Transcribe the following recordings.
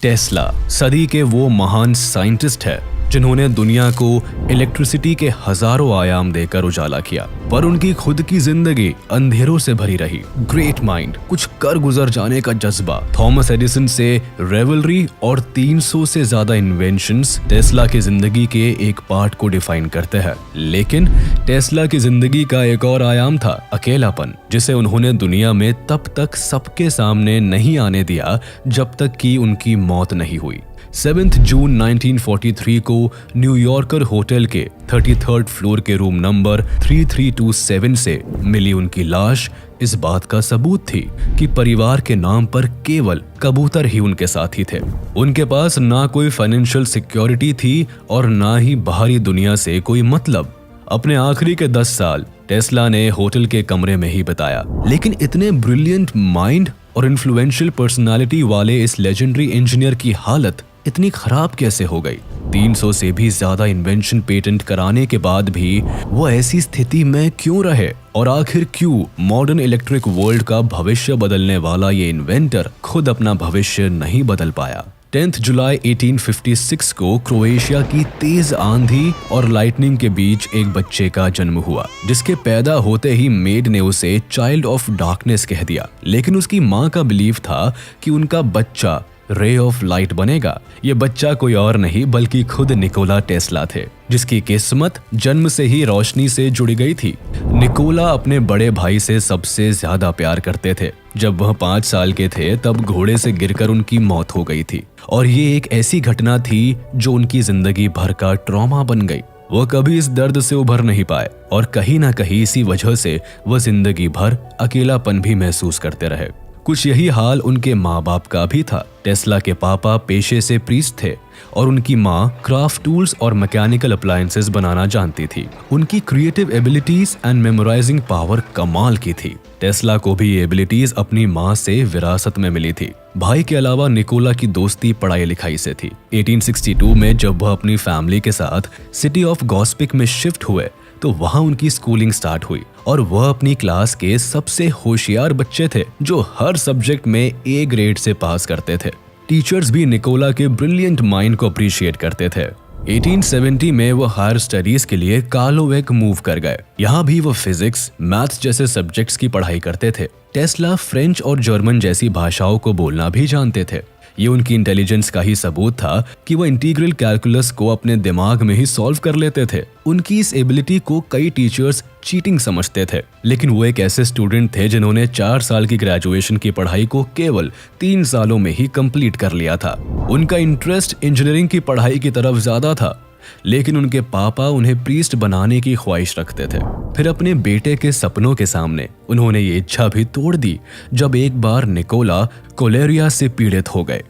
Tesla सदी के वो महान साइंटिस्ट है जिन्होंने दुनिया को इलेक्ट्रिसिटी के हजारों आयाम देकर उजाला किया, पर उनकी खुद की जिंदगी अंधेरों से भरी रही। ग्रेट माइंड, कुछ कर गुजर जाने का जज्बा, थॉमस एडिसन से रेवलरी और 300 से ज्यादा इन्वेंशंस टेस्ला की जिंदगी के एक पार्ट को डिफाइन करते हैं। लेकिन टेस्ला की जिंदगी का एक और आयाम था अकेलापन, जिसे उन्होंने दुनिया में तब तक सबके सामने नहीं आने दिया जब तक कि उनकी मौत नहीं हुई। 7 जून 1943 को न्यूयॉर्कर होटल के 33rd फ्लोर के रूम नंबर 3327 से मिली उनकी लाश इस बात का सबूत थी कि परिवार के नाम पर केवल कबूतर ही उनके साथी थे। उनके पास ना कोई फाइनेंशियल सिक्योरिटी थी और ना ही बाहरी दुनिया से कोई मतलब। अपने आखिरी के 10 साल टेस्ला ने होटल के कमरे में ही बिताया। लेकिन इतने ब्रिलियंट माइंड और इन्फ्लुएंशियल पर्सनालिटी वाले इस लेजेंडरी इंजीनियर की हालत इतनी खराब कैसे हो गई? 300 से भी ज्यादा इन्वेंशन पेटेंट कराने के बाद भी वो ऐसी स्थिति में क्यों रहे? और आखिर क्यों मॉडर्न इलेक्ट्रिक वर्ल्ड का भविष्य बदलने वाला ये इन्वेंटर खुद अपना भविष्य नहीं बदल पाया? 10 जुलाई 1856 को क्रोएशिया की तेज आंधी और लाइटनिंग के बीच एक बच्चे का जन्म हुआ, जिसके पैदा होते ही मेड ने उसे चाइल्ड ऑफ डार्कनेस कह दिया। लेकिन उसकी माँ का बिलीव था कि उनका बच्चा रे ऑफ लाइट बनेगा। ये बच्चा कोई और नहीं बल्कि खुद निकोला टेस्ला थे, जिसकी किस्मत जन्म से ही रोशनी से जुड़ी गई थी। निकोला अपने बड़े भाई से सबसे ज्यादा प्यार करते थे। जब वह 5 साल के थे तब घोड़े से गिरकर उनकी मौत हो गई थी, और ये एक ऐसी घटना थी जो उनकी जिंदगी भर का ट्रॉमा बन गई। वो कभी इस दर्द से उभर नहीं पाए और कहीं ना कहीं इसी वजह से वह जिंदगी भर अकेलापन भी महसूस करते रहे। कुछ यही हाल उनके माँ बाप का भी था। टेस्ला के पापा पेशे से प्रीस्ट थे और उनकी माँ क्राफ्ट टूल्स और मैकेनिकल अप्लायंसेस बनाना जानती थी। उनकी creative abilities and memorising power कमाल की थी। टेस्ला को भी ये एबिलिटीज अपनी माँ से विरासत में मिली थी। भाई के अलावा निकोला की दोस्ती पढ़ाई लिखाई से थी। 1862 में जब वह अपनी फैमिली के साथ सिटी ऑफ गॉस्पिक में शिफ्ट हुए तो वहां उनकी स्कूलिंग स्टार्ट हुई, और वह अपनी क्लास के सबसे होशियार बच्चे थे जो हर सब्जेक्ट में ए ग्रेड से पास करते थे। टीचर्स भी निकोला के ब्रिलियंट माइंड को अप्रिशिएट करते थे। 1870 में वो हायर स्टडीज के लिए कार्लोवेक मूव कर गए। यहाँ भी वो फिजिक्स, मैथ्स जैसे सब्जेक्ट्स की पढ़ाई करते थे। टेस्ला फ्रेंच और जर्मन जैसी भाषाओं को बोलना भी जानते थे। ये उनकी इंटेलिजेंस का ही सबूत था कि वो इंटीग्रल कैलकुलस को अपने दिमाग में ही सॉल्व कर लेते थे। उनकी इस एबिलिटी को कई टीचर्स चीटिंग समझते थे, लेकिन वो एक ऐसे स्टूडेंट थे जिन्होंने 4 साल की ग्रेजुएशन की पढ़ाई को केवल 3 सालों में ही कंप्लीट कर लिया था। उनका इंटरेस्ट इंजीनियरिंग की पढ़ाई की तरफ ज्यादा था, लेकिन उनके पापा उन्हें प्रीस्ट बनाने की ख्वाहिश रखते थे। फिर अपने बेटे के सपनों के सामने उन्होंने ये इच्छा भी तोड़ दी जब एक बार निकोला कोलेरिया से पीड़ित हो गए।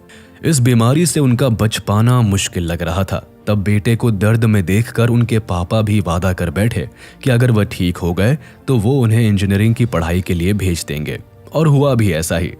इस बीमारी से उनका बच पाना मुश्किल लग रहा था। तब बेटे को दर्द में देखकर उनके पापा भी वादा कर बैठे कि अगर वह ठीक हो गए तो वो उन्हें इंजीनियरिंग की पढ़ाई के लिए भेज देंगे, और हुआ भी ऐसा ही।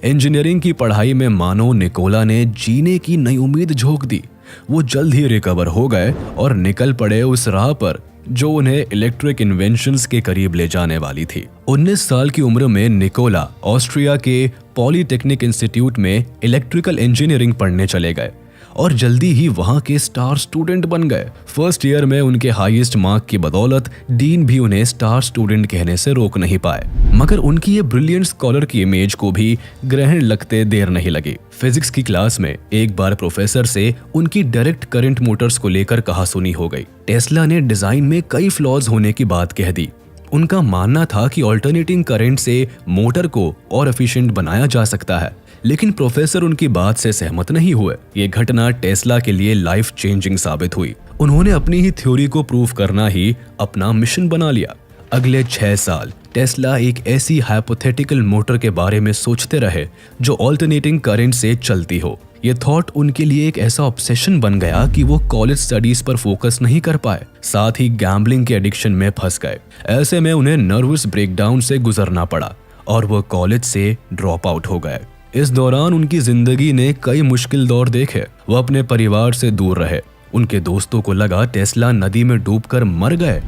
इंजीनियरिंग की पढ़ाई में मानो निकोला ने जीने की नई उम्मीद झोंक दी। वो जल्द ही रिकवर हो गए और निकल पड़े उस राह पर जो उन्हें इलेक्ट्रिक इन्वेंशंस के करीब ले जाने वाली थी। 19 साल की उम्र में निकोला ऑस्ट्रिया के पॉलीटेक्निक इंस्टीट्यूट में इलेक्ट्रिकल इंजीनियरिंग पढ़ने चले गए और जल्दी ही वहां के स्टार स्टूडेंट बन गए। फर्स्ट ईयर में उनके हाईएस्ट मार्क की बदौलत डीन भी उन्हें स्टार स्टूडेंट कहने से रोक नहीं पाए। मगर उनकी ये ब्रिलियंट स्कॉलर की इमेज को भी ग्रहण लगते देर नहीं लगी। फिजिक्स की क्लास में एक बार प्रोफेसर से उनकी डायरेक्ट करंट मोटर्स को लेकर कहासुनी हो गई। टेस्ला ने डिजाइन में कई फ्लॉज होने की बात कह दी। उनका मानना था कि ऑल्टरनेटिंग करंट से मोटर को और एफिशिएंट बनाया जा सकता है, लेकिन प्रोफेसर उनकी बात से सहमत नहीं हुए। ये घटना टेस्ला के लिए लाइफ चेंजिंग साबित हुई। उन्होंने अपनी ही थ्योरी को प्रूव करना ही अपना मिशन बना लिया। अगले 6 साल टेस्ला एक ऐसी हाइपोथेटिकल मोटर के बारे में सोचते रहे जो ऑल्टरनेटिंग करंट से चलती हो। ये थॉट उनके लिए एक ऐसा ऑब्सेशन बन गया कि वो कॉलेज स्टडीज पर फोकस नहीं कर पाए, साथ ही गैम्बलिंग के एडिक्शन में फंस गए। ऐसे में उन्हें नर्वस ब्रेकडाउन से गुजरना पड़ा और वो कॉलेज से ड्रॉप आउट हो गए। इस दौरान उनकी जिंदगी ने कई मुश्किल दौर देखे। वो अपने परिवार से दूर रहे। उनके दोस्तों को लगा टेस्ला नदी में डूबकर मर गए,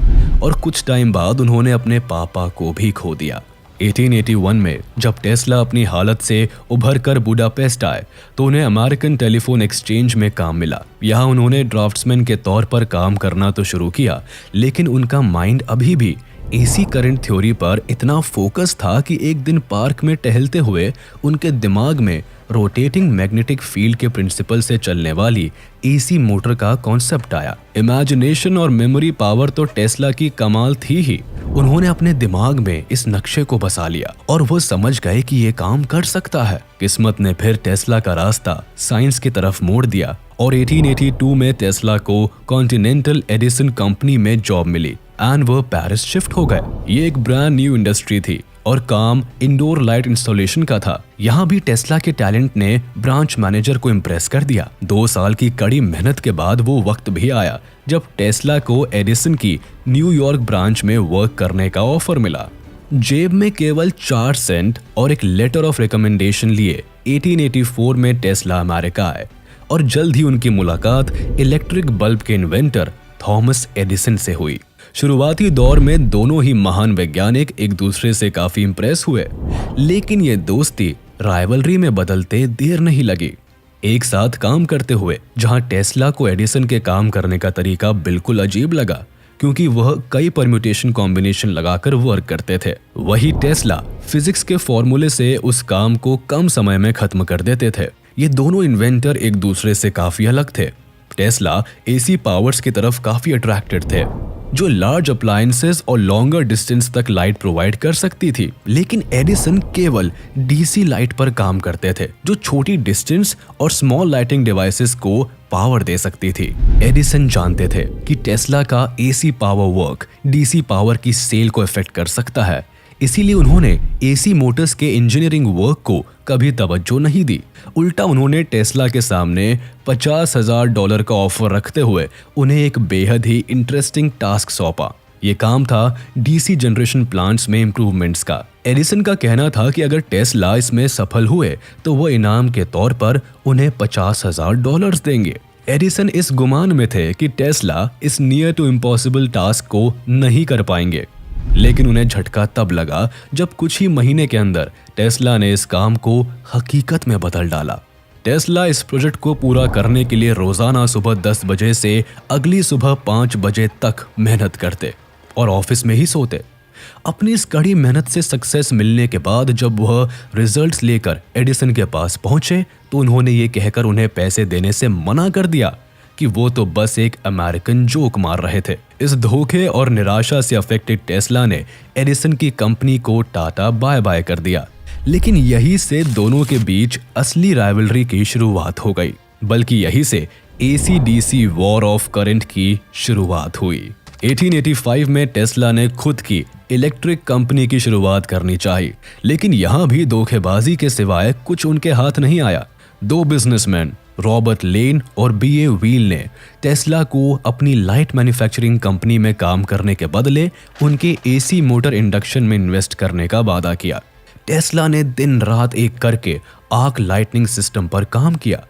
और कुछ टाइम बाद उन्होंने अपने पापा को भी खो दिया। 1881 में जब टेस्ला अपनी हालत से उभर कर बुडापेस्ट आए तो उन्हें अमेरिकन टेलीफोन एक्सचेंज में काम मिला। यहाँ उन्होंने ड्राफ्ट्समैन के तौर पर काम करना तो शुरू किया, लेकिन उनका माइंड अभी भी एसी करंट थ्योरी पर इतना फोकस था कि एक दिन पार्क में टहलते हुए उनके दिमाग में रोटेटिंग मैग्नेटिक फील्ड के प्रिंसिपल से चलने वाली एसी मोटर का कॉन्सेप्ट आया। इमेजिनेशन और मेमोरी पावर तो टेस्ला की कमाल थी ही। उन्होंने अपने दिमाग में इस नक्शे को बसा लिया और वो समझ गए कि ये काम कर सकता है। किस्मत ने फिर टेस्ला का रास्ता साइंस की तरफ मोड़ दिया और 1882 में टेस्ला को कॉन्टिनेंटल एडिसन कंपनी में जॉब मिली एंड वो पेरिस शिफ्ट हो गए। ये एक ब्रांड न्यू इंडस्ट्री थी और काम इंडोर लाइट इंस्टॉलेशन का था। यहाँ भी टेस्ला के टैलेंट ने ब्रांच मैनेजर को इम्प्रेस कर दिया। 2 साल की कड़ी मेहनत के बाद वो वक्त भी आया जब टेस्ला को एडिसन की न्यूयॉर्क ब्रांच में वर्क करने का ऑफर मिला। जेब में केवल 4 सेंट और एक लेटर ऑफ रिकमेंडेशन लिए 1884 में टेस्ला अमेरिका आए और जल्द ही उनकी मुलाकात इलेक्ट्रिक बल्ब के इन्वेंटर थॉमस एडिसन से हुई। शुरुआती दौर में दोनों ही महान वैज्ञानिक एक दूसरे से काफी इंप्रेस हुए, लेकिन ये दोस्ती राइवलरी में बदलते देर नहीं लगी। एक साथ काम करते हुए जहां टेस्ला को एडिसन के काम करने का तरीका बिल्कुल अजीब लगा, क्योंकि वह कई परम्यूटेशन कॉम्बिनेशन लगाकर वर्क करते थे, वही टेस्ला फिजिक्स के फॉर्मूले से उस काम को कम समय में खत्म कर देते थे। ये दोनों इन्वेंटर एक दूसरे से काफी अलग थे। टेस्ला एसी पावर्स की तरफ काफी अट्रैक्टेड थे, जो लार्ज अप्लायंसेस और लॉन्गर डिस्टेंस तक लाइट प्रोवाइड कर सकती थी, लेकिन एडिसन केवल डीसी लाइट पर काम करते थे, जो छोटी डिस्टेंस और स्मॉल लाइटिंग डिवाइसेस को पावर दे सकती थी। एडिसन जानते थे कि टेस्ला का AC power work DC power की सेल को इफेक्ट कर सकता है, इसीलिए उन्होंने एसी मोटर्स के इंजीनियरिंग वर्क को कभी तवज्जो नहीं दी। उल्टा उन्होंने टेस्ला के सामने $50,000 का ऑफर रखते हुए उन्हें एक बेहद ही इंटरेस्टिंग टास्क सौंपा। ये काम था डीसी जनरेशन प्लांट्स में इम्प्रूवमेंट्स का। एडिसन का कहना था कि अगर टेस्ला इसमें सफल हुए तो वो इनाम के तौर पर उन्हें $50,000 देंगे। एडिसन इस गुमान में थे कि टेस्ला इस नियर टू इम्पॉसिबल टास्क को नहीं कर पाएंगे, लेकिन उन्हें झटका तब लगा जब कुछ ही महीने के अंदर टेस्ला ने इस काम को हकीकत में बदल डाला। टेस्ला इस प्रोजेक्ट को पूरा करने के लिए रोजाना सुबह 10 बजे से अगली सुबह 5 बजे तक मेहनत करते और ऑफिस में ही सोते। अपनी इस कड़ी मेहनत से सक्सेस मिलने के बाद जब वह रिजल्ट्स लेकर एडिसन के पास पहुंचे तो उन्होंने ये कहकर उन्हें पैसे देने से मना कर दिया कि वो तो बस एक अमेरिकन जोक मार रहे थे। इस धोखे और निराशा से अफेक्टेड टेस्ला ने एडिसन की कंपनी को टाटा बाय बाय कर दिया। लेकिन यही से दोनों के बीच असली राइवलरी की शुरुआत हो गई, बल्कि यही से एसी-डीसी वॉर ऑफ करंट की शुरुआत हुई। 1885 में टेस्ला ने खुद की इलेक्ट्रिक कंपनी की शुरुआत करनी चाहिए, लेकिन यहाँ भी धोखेबाजी के सिवाय कुछ उनके हाथ नहीं आया। 2 बिजनेसमैन रॉबर्ट लेन और बीए व्हील ने टेस्ला को अपनी लाइट मैन्युफैक्चरिंग कंपनी में काम करने के बदले उनके एसी मोटर इंडक्शन में इन्वेस्ट करने का वादा किया। टेस्ला ने दिन रात एक करके आर्क लाइटनिंग सिस्टम पर काम किया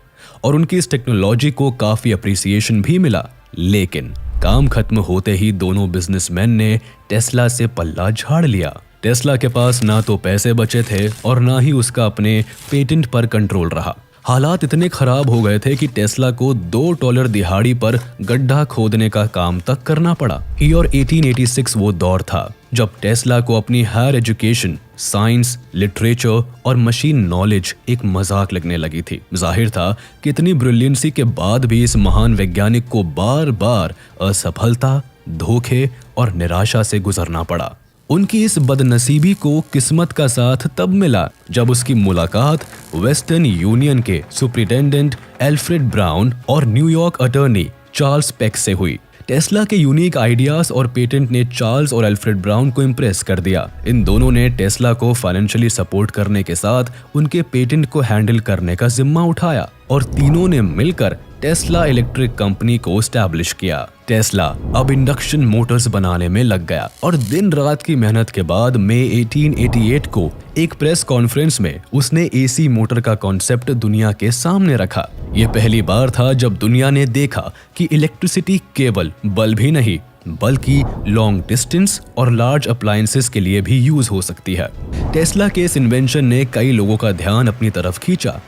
और उनकी इस टेक्नोलॉजी को काफी अप्रिसिएशन भी मिला, लेकिन काम खत्म होते ही दोनों बिजनेसमैन ने टेस्ला से पल्ला झाड़ लिया। टेस्ला के पास ना तो पैसे बचे थे और ना ही उसका अपने पेटेंट पर कंट्रोल रहा। हालात इतने खराब हो गए थे कि टेस्ला को $2 दिहाड़ी पर गड्ढा खोदने का काम तक करना पड़ा। ईयर 1886 वो दौर था जब टेस्ला को अपनी हायर एजुकेशन, साइंस, लिटरेचर और मशीन नॉलेज एक मजाक लगने लगी थी। जाहिर था कि इतनी ब्रिलियंसी के बाद भी इस महान वैज्ञानिक को बार बार असफलता, धोखे और निराशा से गुजरना पड़ा। उनकी इस बदनसीबी को किस्मत का साथ तब मिला जब उसकी मुलाकात वेस्टर्न यूनियन के सुपरिटेंडेंट एल्फ्रेड ब्राउन और न्यूयॉर्क अटॉर्नी चार्ल्स पेक से हुई। टेस्ला के यूनिक आइडियाज और पेटेंट ने चार्ल्स और एल्फ्रेड ब्राउन को इम्प्रेस कर दिया। इन दोनों ने टेस्ला को फाइनेंशियली सपोर्ट करने के साथ उनके पेटेंट को हैंडल करने का जिम्मा उठाया और तीनों ने मिलकर टेस्ला इलेक्ट्रिक कंपनी को एस्टैब्लिश किया। टेस्ला अब इंडक्शन मोटर्स बनाने में लग गया और दिन रात की मेहनत के बाद मई 1888 को एक प्रेस कॉन्फ्रेंस में उसने एसी मोटर का कॉन्सेप्ट दुनिया के सामने रखा। यह पहली बार था जब दुनिया ने देखा कि इलेक्ट्रिसिटी केवल बल्ब ही नहीं बल्कि लॉन्ग डिस्टेंस और लार्ज अप्लायंसेस के लिए भी यूज हो सकती है। टेस्ला के इस इन्वेंशन ने कई लोगों का ध्यान अपनी तरफ खींचा।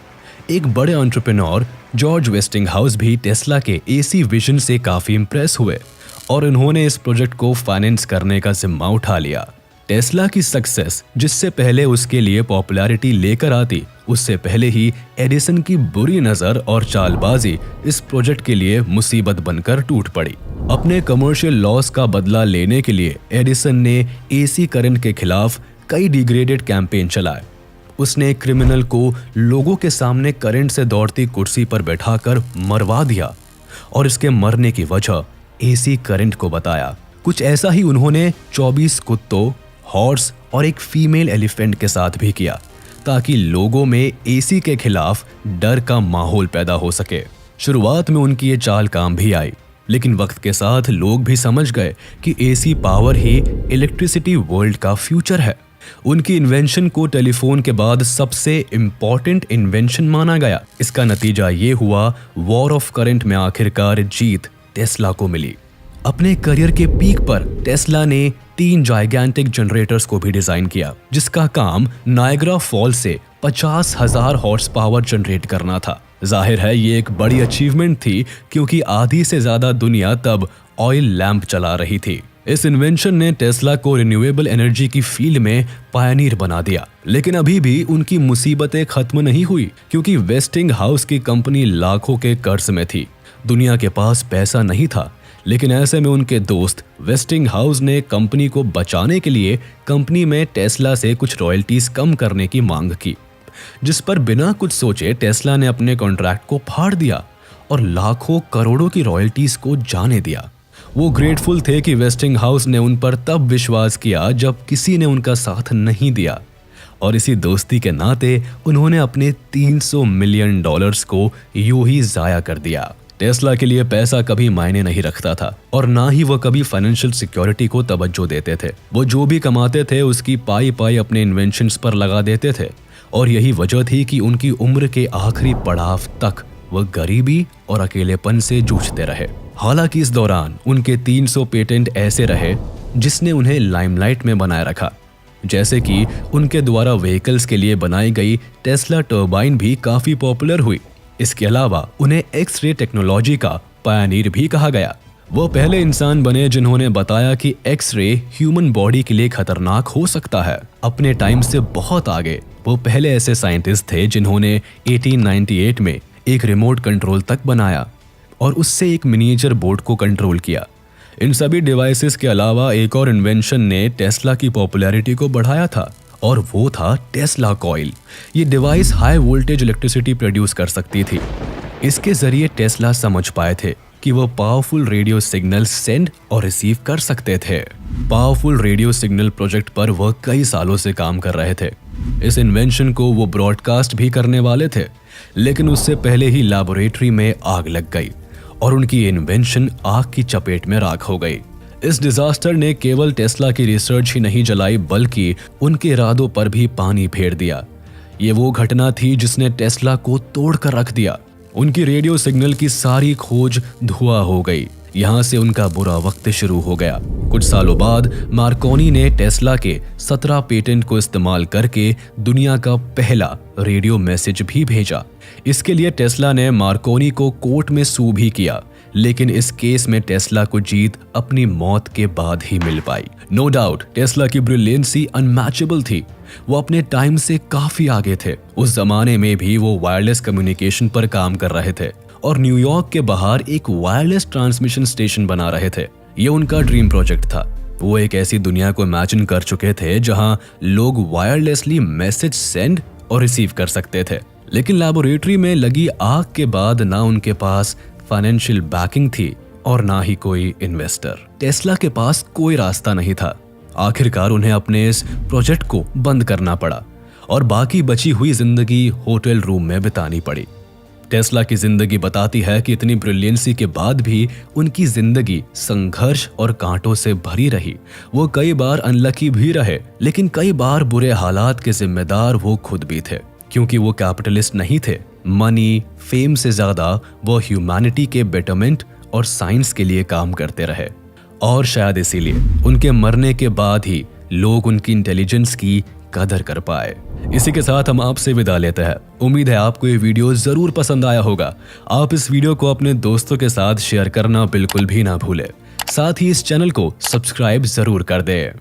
एक बड़े एंटरप्रेन्योर जॉर्ज वेस्टिंगहाउस भी टेस्ला के एसी विजन से काफी इंप्रेस हुए और उन्होंने इस प्रोजेक्ट को फाइनेंस करने का जिम्मा उठा लिया। टेस्ला की सक्सेस जिससे पहले उसके लिए पॉपुलैरिटी लेकर आती, उससे पहले ही एडिसन की बुरी नजर और चालबाजी इस प्रोजेक्ट के लिए मुसीबत बनकर टूट पड़ी। अपने कमर्शियल लॉस का बदला लेने के लिए एडिसन ने एसी करंट के खिलाफ कई डिग्रेडेड कैंपेन चलाए। उसने क्रिमिनल को लोगों के सामने करंट से दौड़ती कुर्सी पर बैठाकर मरवा दिया और इसके मरने की वजह एसी करंट को बताया। कुछ ऐसा ही उन्होंने 24 कुत्तों, हॉर्स और एक फीमेल एलिफेंट के साथ भी किया ताकि लोगों में एसी के खिलाफ डर का माहौल पैदा हो सके। शुरुआत में उनकी ये चाल काम भी आई, लेकिन वक्त के साथ लोग भी समझ गए कि एसी पावर ही इलेक्ट्रिसिटी वर्ल्ड का फ्यूचर है। उनकी इन्वेंशन को टेलीफोन के बाद सबसे इम्पोर्टेंट इन्वेंशन माना गया। इसका नतीजा ये हुआ, वॉर ऑफ करंट में आखिरकार जीत टेस्ला को मिली। अपने करियर के पीक पर टेस्ला ने 3 जाइगैंटिक जनरेटर्स को भी डिजाइन किया, जिसका काम नायग्रा फॉल से 50,000 हॉर्स पावर जनरेट करना था। जाहिर है ये एक बड़ी अचीवमेंट थी क्योंकि आधी से ज्यादा दुनिया तब ऑयल लैंप चला रही थी। इस इन्वेंशन ने टेस्ला को रिन्यूएबल एनर्जी की फील्ड में पायनियर बना दिया। लेकिन अभी भी उनकी मुसीबतें खत्म नहीं हुई क्योंकि वेस्टिंगहाउस की कंपनी लाखों के कर्ज में थी। दुनिया के पास पैसा नहीं था, लेकिन ऐसे में उनके दोस्त वेस्टिंगहाउस ने कंपनी को बचाने के लिए कंपनी में टेस्ला से कुछ रॉयल्टीज कम करने की मांग की, जिस पर बिना कुछ सोचे टेस्ला ने अपने कॉन्ट्रैक्ट को फाड़ दिया और लाखों करोड़ों की रॉयल्टीज को जाने दिया। वो ग्रेटफुल थे कि वेस्टिंगहाउस ने उन पर तब विश्वास किया जब किसी ने उनका साथ नहीं दिया, और इसी दोस्ती के नाते उन्होंने अपने $300 मिलियन को यूं ही जाया कर दिया। टेस्ला के लिए पैसा कभी मायने नहीं रखता था और ना ही वो कभी फाइनेंशियल सिक्योरिटी को तवज्जो देते थे। वो जो भी कमाते थे उसकी पाई पाई अपने इन्वेंशंस पर लगा देते थे और यही वजह थी कि उनकी उम्र के आखिरी पड़ाव तक वह गरीबी और अकेलेपन से जूझते रहे। हालांकि इस दौरान उनके 300 पेटेंट ऐसे रहे जिसने उन्हें लाइमलाइट में बनाए रखा, जैसे कि उनके द्वारा व्हीकल्स के लिए बनाई गई टेस्ला टर्बाइन भी काफी पॉपुलर हुई। इसके अलावा उन्हें एक्स-रे टेक्नोलॉजी का पायनियर भी कहा गया। वो पहले इंसान बने जिन्होंने बताया कि एक्स-रे ह्यूमन बॉडी के लिए खतरनाक हो सकता है। अपने टाइम से बहुत आगे वो पहले ऐसे साइंटिस्ट थे जिन्होंने 1898 में एक रिमोट कंट्रोल तक बनाया और उससे एक मिनिएचर बोट को कंट्रोल किया। इन सभी डिवाइसेस के अलावा एक और इन्वेंशन ने टेस्ला की पॉपुलैरिटी को बढ़ाया था और वो था टेस्ला कॉइल। ये device high voltage electricity produce कर सकती थी। इसके जरिए टेस्ला समझ पाए थे कि वो पावरफुल रेडियो सिग्नल सेंड और रिसीव कर सकते थे। पावरफुल रेडियो सिग्नल प्रोजेक्ट पर वह कई सालों से काम कर रहे थे। इस इन्वेंशन को वो ब्रॉडकास्ट भी करने वाले थे, लेकिन उससे पहले ही लैबोरेटरी में आग लग गई और उनकी इन्वेंशन आग की चपेट में राख हो गई। इस डिजास्टर ने केवल टेस्ला की रिसर्च ही नहीं जलाई बल्कि उनके इरादों पर भी पानी फेर दिया। ये वो घटना थी जिसने टेस्ला को तोड़ कर रख दिया। उनकी रेडियो सिग्नल की सारी खोज धुआं हो गई। यहाँ से उनका बुरा वक्त शुरू हो गया। कुछ सालों बाद मार्कोनी ने टेस्ला के 17 पेटेंट को इस्तेमाल करके दुनिया का पहला रेडियो मैसेज भी भेजा। इसके लिए टेस्ला ने मार्कोनी को कोर्ट में सू भी किया, लेकिन इस केस में टेस्ला को जीत अपनी मौत के बाद ही मिल पाई। नो डाउट टेस्ला की ब्रिलियंसी अनमैचेबल थी। वो अपने टाइम से काफी आगे थे। उस जमाने में भी वो वायरलेस कम्युनिकेशन पर काम कर रहे थे और न्यूयॉर्क के बाहर एक वायरलेस ट्रांसमिशन स्टेशन बना रहे थे। ये उनका ड्रीम प्रोजेक्ट था। वो एक ऐसी दुनिया को इमेजिन कर चुके थे जहां लोग वायरलेसली मैसेज सेंड और रिसीव कर सकते थे। लेकिन लैबोरेटरी में लगी आग के बाद ना उनके पास फाइनेंशियल बैकिंग थी और ना ही कोई इन्वेस्टर। टेस्ला के पास कोई रास्ता नहीं था। आखिरकार उन्हें अपने इस प्रोजेक्ट को बंद करना पड़ा और बाकी बची हुई जिंदगी होटल रूम में बितानी पड़ी। टेस्ला की जिंदगी बताती है कि इतनी ब्रिलियंसी के बाद भी उनकी जिंदगी संघर्ष और कांटों से भरी रही। वो कई बार अनलकी भी रहे, लेकिन कई बार बुरे हालात के जिम्मेदार वो खुद भी थे, क्योंकि वो कैपिटलिस्ट नहीं थे। मनी, फेम से ज्यादा वो ह्यूमैनिटी के बेटरमेंट और साइंस के लिए काम करते रहे। और शायद इसीलिए उनके मरने के बाद ही लोग उनकी इंटेलिजेंस की कदर कर पाए। इसी के साथ हम आपसे विदा लेते हैं। उम्मीद है आपको ये वीडियो जरूर पसंद आया होगा। आप इस वीडियो को अपने दोस्तों के साथ शेयर करना बिल्कुल भी ना भूलें। साथ ही इस चैनल को सब्सक्राइब जरूर कर दें।